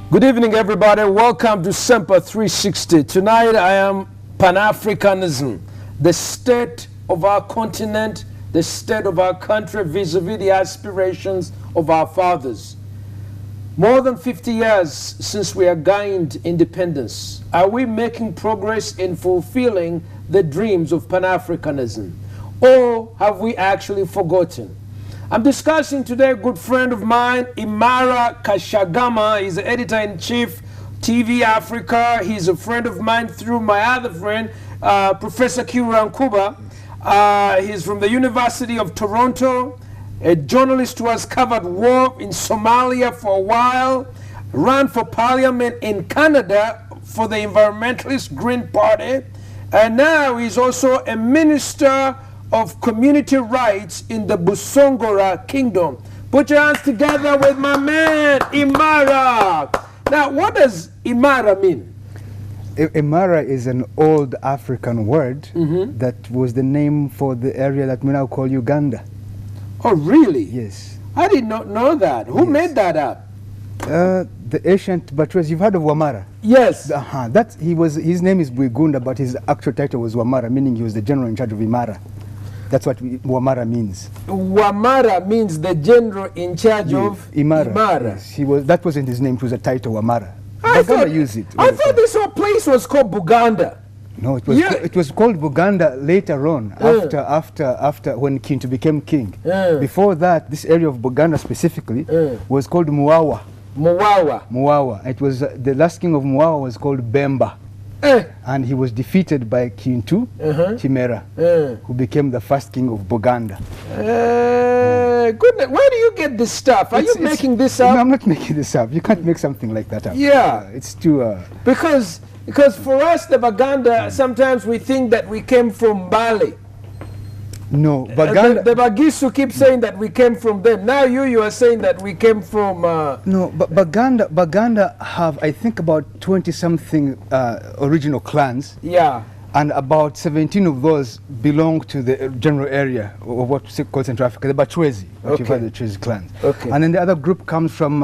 Good evening, everybody. Welcome to Sempa 360. Tonight I am Pan-Africanism, the state of our continent, the state of our country vis-a-vis the aspirations of our fathers. More than 50 years since we have gained independence. Are we making progress in fulfilling the dreams of Pan-Africanism? Or have we actually forgotten? I'm discussing today a good friend of mine, Imara Kashagama. He's the editor-in-chief, TV Africa. He's a friend of mine through my other friend, Professor Kiran Kuba. He's from the University of Toronto, a journalist who has covered war in Somalia for a while, ran for parliament in Canada for the Environmentalist Green Party, and now he's also a minister of community rights in the Busongora Kingdom. Put your hands together with my man, Imara. Now, what does Imara mean? Imara is an old African word that was the name for the area that we now call Uganda. Oh, really? Yes. I did not know that. Who made that up? The ancient Batwas. You've heard of Wamara? Yes. His name is Bwigunda, but his actual title was Wamara, meaning he was the general in charge of Imara. That's what Wamara means. Wamara means the general in charge of Imara. Imara. Yes, that wasn't his name, it was a title, Wamara. I thought this whole place was called Buganda. No, it was called Buganda later on, after when Kintu became king. Before that, this area of Buganda specifically was called Muawa. Muawa. It was the last king of Muawa was called Bemba. And he was defeated by Kintu Chimera, who became the first king of Buganda. Goodness, where do you get this stuff? Are you making this up? No, I'm not making this up. You can't make something like that up. Yeah. It's too... Because for us, the Baganda, sometimes we think that we came from Bali. No, Baganda... The Bagisu keep saying that we came from them. Now you are saying that we came from... No, but Baganda have, I think, about 20-something original clans. Yeah. And about 17 of those belong to the general area of what we call Central Africa, the Bachwezi, the Bachwezi clans. Okay. And then the other group comes from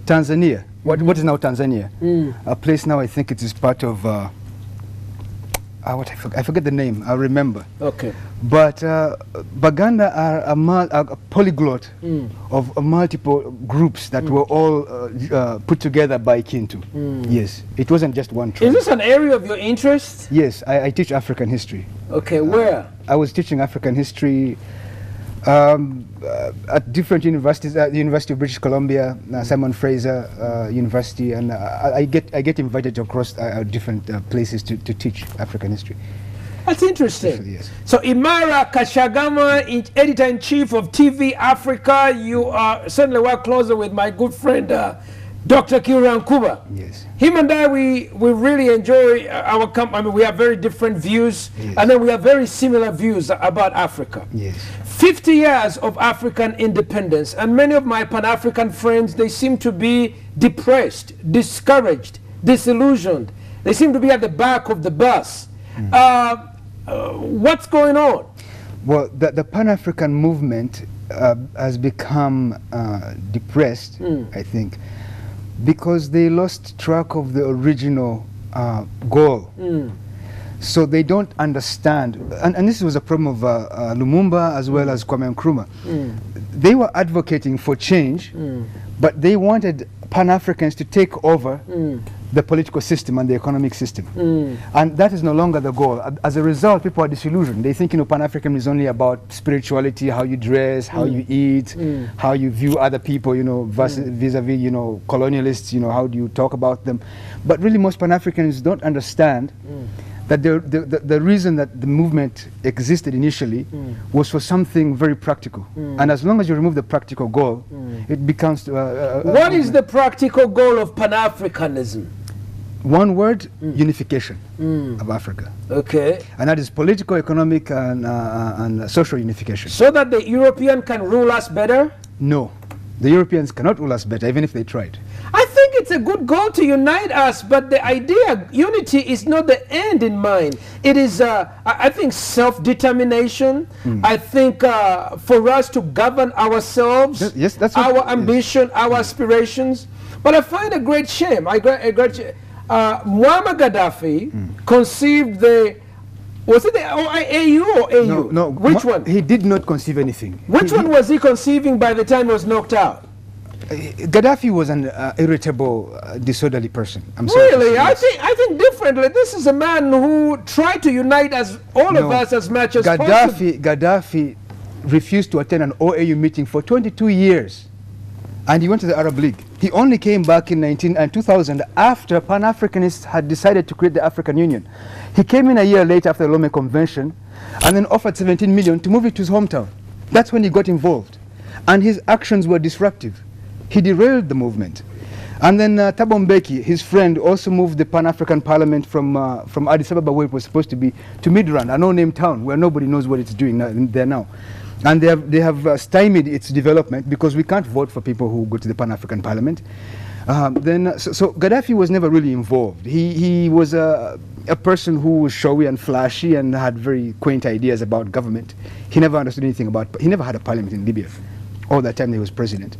Tanzania. What is now Tanzania? A place now, I think it is part of... I forget the name. I remember. Okay. But Baganda are a polyglot of multiple groups that were all put together by Kintu. Yes, it wasn't just one tribe. Is this an area of your interest? Yes, I teach African history. Okay, where? I was teaching African history at different universities, at the University of British Columbia, Simon Fraser University, and I get invited across different places to teach African history. That's interesting. Yes. So Imara Kashagama, editor-in-chief of TV Africa, you are certainly work closer with my good friend Dr. Kiran Kuba. Yes. Him and I, we really enjoy our company. I mean, we have very different views, yes, and then we have very similar views about Africa. Yes. 50 years of African independence, and many of my Pan-African friends, they seem to be depressed, discouraged, disillusioned. They seem to be at the back of the bus. What's going on? Well, the Pan-African movement has become depressed, I think, because they lost track of the original goal. So they don't understand, and this was a problem of Lumumba as well as Kwame Nkrumah. They were advocating for change, but they wanted Pan-Africans to take over the political system and the economic system. And that is no longer the goal. As a result, people are disillusioned. They think, Pan-African is only about spirituality, how you dress, how you eat, how you view other people, vis-a-vis, colonialists, how do you talk about them. But really most Pan-Africans don't understand that the reason that the movement existed initially was for something very practical. And as long as you remove the practical goal, it becomes... what is the practical goal of Pan-Africanism? One word, unification of Africa. Okay. And that is political, economic, and social unification. So that the European can rule us better? No. The Europeans cannot rule us better, even if they tried. I think it's a good goal to unite us, but the idea, unity is not the end in mind. It is, I think, self-determination. I think for us to govern ourselves, yes, that's our ambition, our aspirations. But I find a great shame. Muammar Gaddafi conceived the, was it the AU or AU? No, no. Which one? He did not conceive anything. Which one was he conceiving by the time he was knocked out? Gaddafi was an irritable, disorderly person. I'm sorry. Really? I think differently. This is a man who tried to unite all of us as much as possible. Gaddafi refused to attend an OAU meeting for 22 years. And he went to the Arab League. He only came back in 2000 after Pan-Africanists had decided to create the African Union. He came in a year later after the Lome Convention and then offered 17 million to move it to his hometown. That's when he got involved. And his actions were disruptive. He derailed the movement. And then Thabo Mbeki, his friend, also moved the Pan-African Parliament from Addis Ababa, where it was supposed to be, to Midrand, a no-name town where nobody knows what it's doing there now. And they have stymied its development because we can't vote for people who go to the Pan-African Parliament. So Gaddafi was never really involved. He was a person who was showy and flashy and had very quaint ideas about government. He never understood anything he never had a parliament in Libya all that time he was president.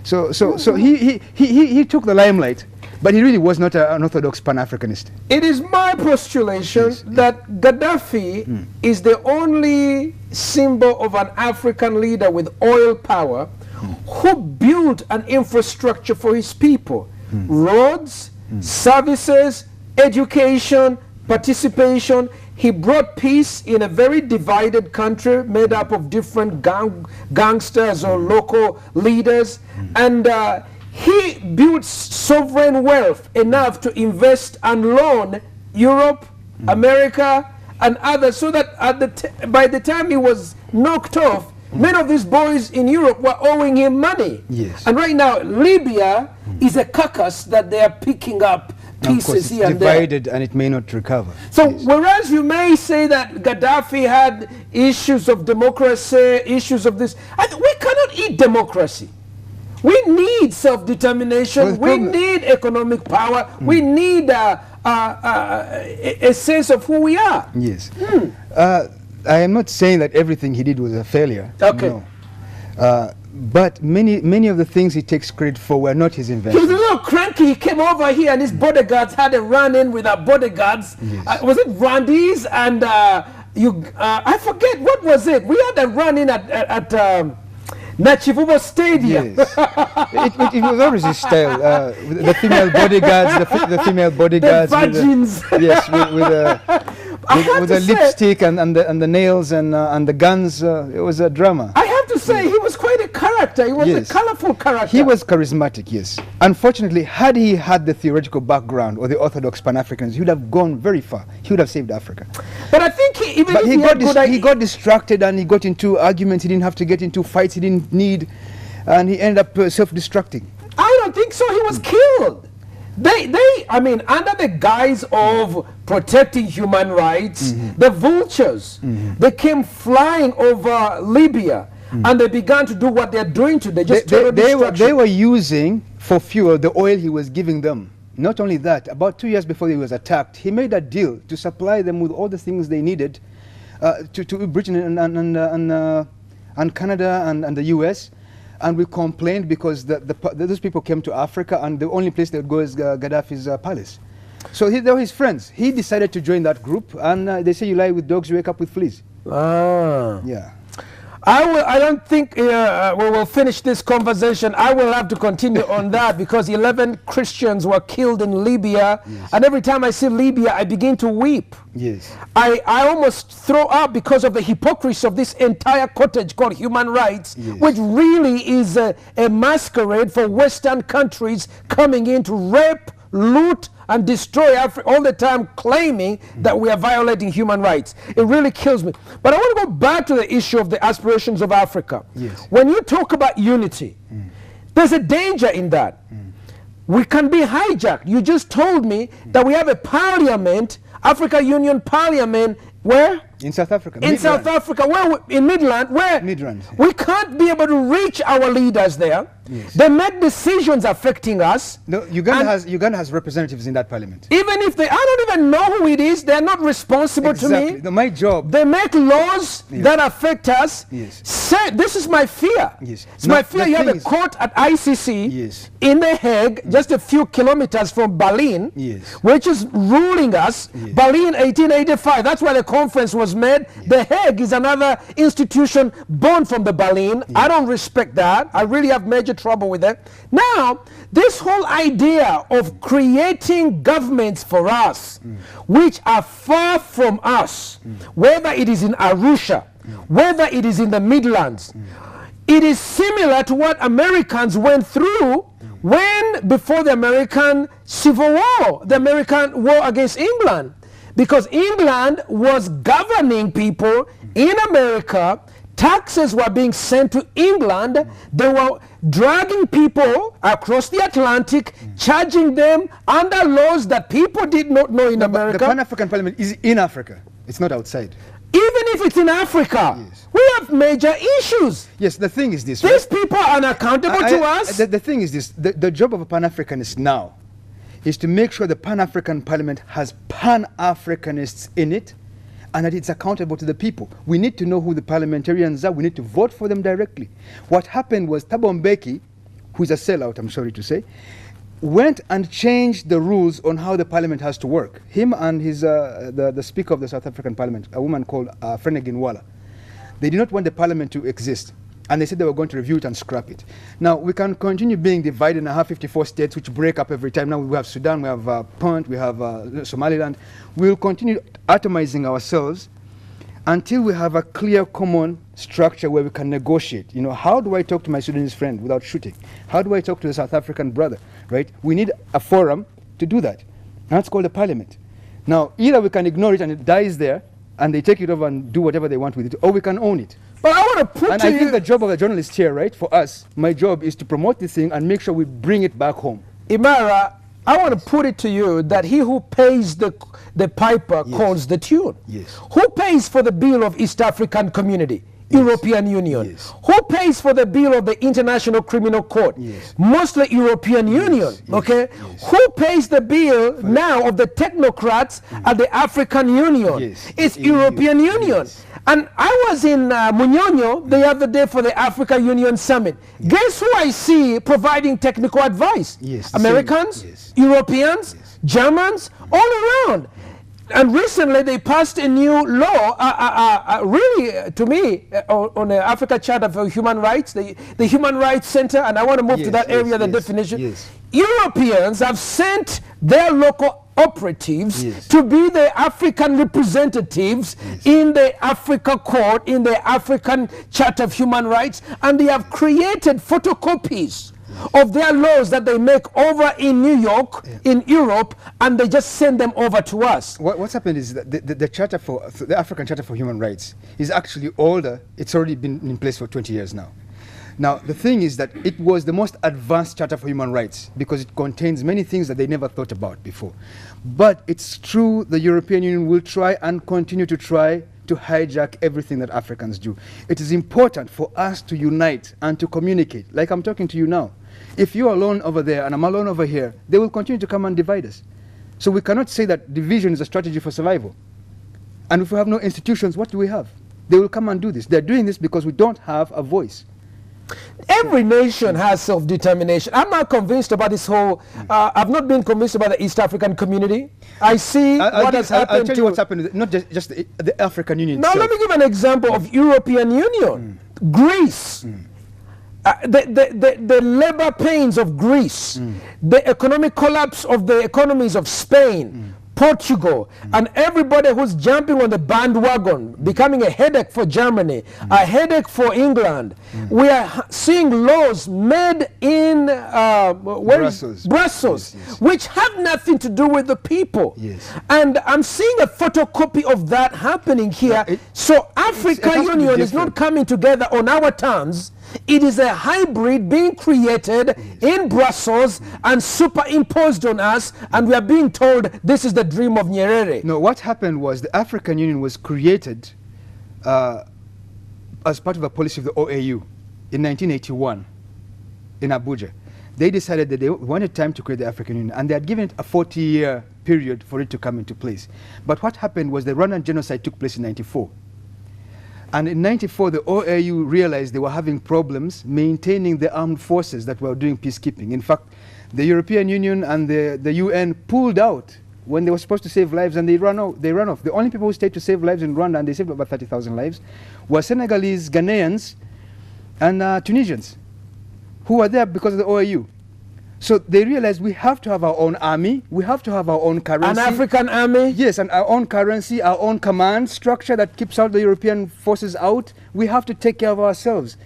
So he took the limelight, but he really was not an orthodox Pan-Africanist. It is my postulation that Gaddafi is the only symbol of an African leader with oil power who built an infrastructure for his people. Roads, services, education, participation. He brought peace in a very divided country made up of different gangsters or local leaders. And he built sovereign wealth enough to invest and loan Europe, America, and others, so that by the time he was knocked off, many of these boys in Europe were owing him money. Yes. And right now, Libya is a carcass that they are picking up pieces here and there. Divided and it may not recover. So whereas you may say that Gaddafi had issues of democracy, issues of this, we cannot eat democracy. We need self-determination. We need economic power. We need a sense of who we are. Yes. I am not saying that everything he did was a failure. Okay. No. But many of the things he takes credit for were not his invention. He was a little cranky. He came over here and his bodyguards had a run-in with our bodyguards. Yes. Was it Randy's? And I forget, what was it? We had a run-in at Nachivubo Stadium. Yes. it was always his style. The female bodyguards, the female bodyguards. The virgins. With the lipstick and the nails and the guns. It was a drama. I have to say, he was quite a character. He was a colorful character. He was charismatic, yes. Unfortunately, had he had the theoretical background or the orthodox Pan-Africans, he would have gone very far. He would have saved Africa. But I think he got distracted and he got into arguments he didn't have to get into, fights he didn't need, and he ended up self-destructing. I don't think so. He was killed. I mean, under the guise of protecting human rights, the vultures, they came flying over Libya, and they began to do what they're doing today. They were using for fuel the oil he was giving them. Not only that, about 2 years before he was attacked, he made a deal to supply them with all the things they needed to Britain and Canada and the US. And we complained because those people came to Africa and the only place they would go is Gaddafi's palace. So they were his friends. He decided to join that group, and they say you lie with dogs, you wake up with fleas. Ah. Yeah. I don't think we will finish this conversation. I will have to continue on that because 11 Christians were killed in Libya. Yes. And every time I see Libya, I begin to weep. Yes. I almost throw up because of the hypocrisy of this entire cottage called human rights, which really is a masquerade for Western countries coming in to rape, loot, and destroy Africa all the time, claiming that we are violating human rights. It really kills me. But I want to go back to the issue of the aspirations of Africa. Yes. When you talk about unity, there's a danger in that. We can be hijacked. You just told me that we have a parliament, Africa Union Parliament, where? In South Africa. In South Africa, where? In Midrand, where? Midrand. We can't be able to reach our leaders there. Yes. They make decisions affecting us. No, Uganda has representatives in that parliament. Even if I don't even know who it is, they're not responsible to me. No, my job. They make laws that affect us. Yes. Say, this is my fear. Yes. It's my fear. You have a court at ICC in The Hague, just a few kilometers from Berlin, which is ruling us. Berlin 1885, that's where the conference was made. The Hague is another institution born from the Berlin. I don't respect that. I really have major trouble with it. Now, this whole idea of creating governments for us, which are far from us, whether it is in Arusha, whether it is in the Midlands, it is similar to what Americans went through when, before the American Civil War, the American war against England. Because England was governing people in America. Taxes were being sent to England. They were dragging people across the Atlantic, charging them under laws that people did not know in America. The Pan-African Parliament is in Africa. It's not outside. Even if it's in Africa, we have major issues. Yes, the thing is this. These people are unaccountable to us. The thing is this. The job of a Pan-Africanist now is to make sure the Pan-African Parliament has Pan-Africanists in it and that it's accountable to the people. We need to know who the parliamentarians are. We need to vote for them directly. What happened was Thabo Mbeki, who is a sellout, I'm sorry to say, went and changed the rules on how the parliament has to work. Him and his, the Speaker of the South African Parliament, a woman called Frenegin-Wala, they did not want the parliament to exist. And they said they were going to review it and scrap it. Now, we can continue being divided and have 54 states which break up every time. Now we have Sudan, we have Punt, we have Somaliland. We'll continue atomizing ourselves until we have a clear common structure where we can negotiate. You know, how do I talk to my Sudanese friend without shooting? How do I talk to the South African brother, right? We need a forum to do that. And that's called the parliament. Now, either we can ignore it and it dies there, and they take it over and do whatever they want with it, or we can own it. But I want to put and I think the job of a journalist here, right, for us, my job is to promote this thing and make sure we bring it back home. Imara, I want to put it to you that he who pays the piper calls the tune. Yes. Who pays for the bill of East African Community? European Union. Yes. Who pays for the bill of the International Criminal Court? Yes. Mostly European Union. Okay. Who pays the bill now of the technocrats at the African Union? Yes. It's European Union. And I was in Munyonyo the other day for the Africa Union Summit. Guess who I see providing technical advice? Americans, Europeans, Germans, all around. And recently they passed a new law, really, to me, on the Africa Charter for Human Rights, the Human Rights Center, and I want to move to that area, the definition. Europeans have sent their local operatives to be the African representatives in the Africa Court, in the African Charter of Human Rights, and they have created photocopies of their laws that they make over in New York, in Europe, and they just send them over to us. What's happened is that the Charter for the African Charter for Human Rights is actually older. It's already been in place for 20 years now. Now, the thing is that it was the most advanced Charter for Human Rights because it contains many things that they never thought about before. But it's true the European Union will try and continue to try to hijack everything that Africans do. It is important for us to unite and to communicate, like I'm talking to you now. If you're alone over there and I'm alone over here, they will continue to come and divide us. So we cannot say that division is a strategy for survival. And if we have no institutions, what do we have? They will come and do this. They're doing this because we don't have a voice. Every nation has self-determination. I'm not convinced about this whole, I've not been convinced about the East African community. I see what has happened. I'll tell you what's happened, not just the African Union Now itself. let me give an example of European Union. Greece. The labor pains of Greece, the economic collapse of the economies of Spain, Portugal, and everybody who's jumping on the bandwagon, becoming a headache for Germany, a headache for England. We are seeing laws made in Brussels, which have nothing to do with the people. And I'm seeing a photocopy of that happening here. So Africa Union is not coming together on our terms. It is a hybrid being created in Brussels and superimposed on us, and we are being told this is the dream of Nyerere. No, what happened was the African Union was created as part of a policy of the OAU in 1981. in Abuja, they decided that they wanted time to create the African Union, and they had given it a 40-year period for it to come into place. But what happened was the Rwandan genocide took place in '94. And in '94, the OAU realized they were having problems maintaining the armed forces that were doing peacekeeping. In fact, the European Union and the UN pulled out when they were supposed to save lives, and they ran off. The only people who stayed to save lives in Rwanda, and they saved about 30,000 lives, were Senegalese, Ghanaians, and Tunisians, who were there because of the OAU. So they realized we have to have our own army, we have to have our own currency. An African army? Yes, and our own currency, our own command structure that keeps all the European forces out. We have to take care of ourselves.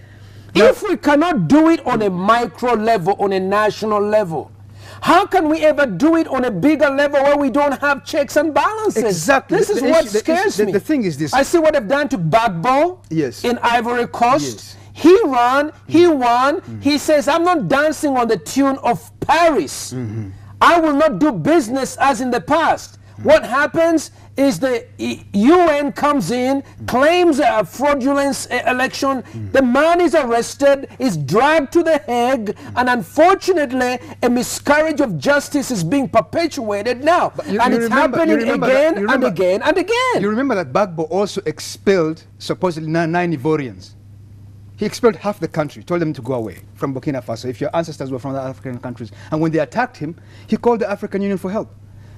Now, if we cannot do it on a micro level, on a national level, how can we ever do it on a bigger level where we don't have checks and balances? Exactly. This is what scares me. The thing is this. I see what they've done to Gbagbo Yes. in Ivory Coast. Yes. He ran, he won. He says, I'm not dancing on the tune of Paris. I will not do business as in the past. What happens is the UN comes in, claims a fraudulent election, the man is arrested, is dragged to the Hague, and unfortunately a miscarriage of justice is being perpetuated now. And it's happening again and again and again. You remember that Gbagbo also expelled supposedly 9 Ivorians. He expelled half the country, told them to go away from Burkina Faso if your ancestors were from the African countries. And when they attacked him, he called the African Union for help.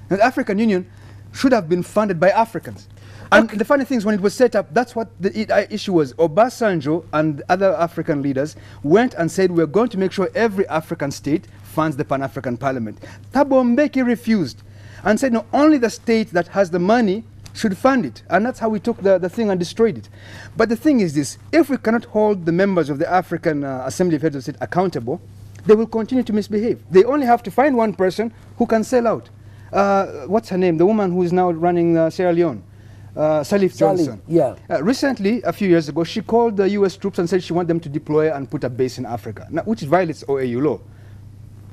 And the African Union should have been funded by Africans. And the funny thing is, when it was set up, that's what the issue was. Obasanjo and other African leaders went and said, we're going to make sure every African state funds the Pan-African Parliament. Thabo Mbeki refused and said, no, only the state that has the money should fund it. And that's how we took the thing and destroyed it. But the thing is this, if we cannot hold the members of the African Assembly of Heads of State accountable, they will continue to misbehave. They only have to find one person who can sell out. What's her name? The woman who is now running Sierra Leone. Salif Johnson. Yeah. Recently, a few years ago, she called the US troops and said she wants them to deploy and put a base in Africa, now, which violates OAU law.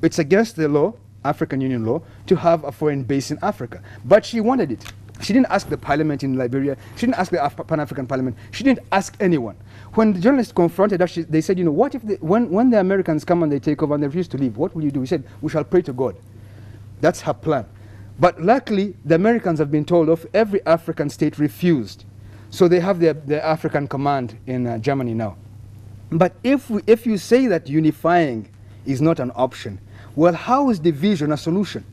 It's against the law, African Union law, to have a foreign base in Africa. But she wanted it. She didn't ask the parliament in Liberia. She didn't ask the Pan-African Parliament. She didn't ask anyone. When the journalists confronted her, they said, you know, what if when the Americans come and they take over and they refuse to leave, what will you do? We said, we shall pray to God. That's her plan. But luckily, the Americans have been told off. Every African state refused. So they have their African command in Germany now. But if you say that unifying is not an option, well, how is division a solution?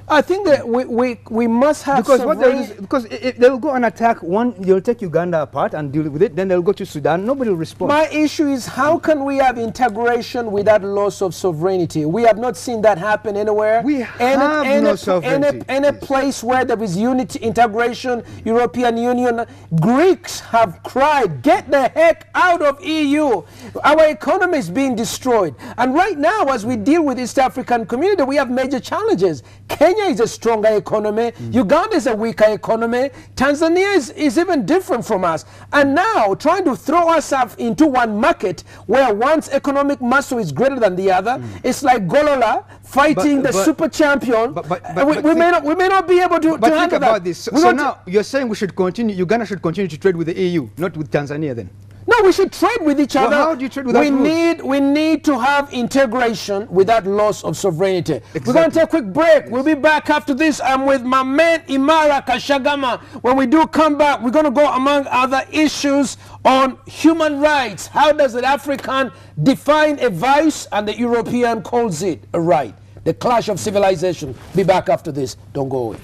I think that we must have because if they'll go and attack one, they'll take Uganda apart and deal with it, then they'll go to Sudan, nobody will respond. My issue is, how can we have integration without loss of sovereignty? We have not seen that happen anywhere. We have no sovereignty. Any place where there is unity, integration, European Union, Greeks have cried, get the heck out of EU. Our economy is being destroyed. And right now, as we deal with East African community, we have major challenges. Kenya is a stronger economy. Uganda is a weaker economy. Tanzania is even different from us. And now trying to throw ourselves into one market where one's economic muscle is greater than the other. It's like Golola fighting the super champion. We may not be able to handle think about that. this. So now you're saying we should continue, Uganda should continue to trade with the EU, not with Tanzania then? No, we should trade with each other. How do you trade without rules? We need to have integration without loss of sovereignty. Exactly. We're going to take a quick break. Yes. We'll be back after this. I'm with my man Imara Kashagama. When we do come back, we're going to go among other issues on human rights. How does the African define a vice and the European calls it a right? The clash of civilization. Be back after this. Don't go away.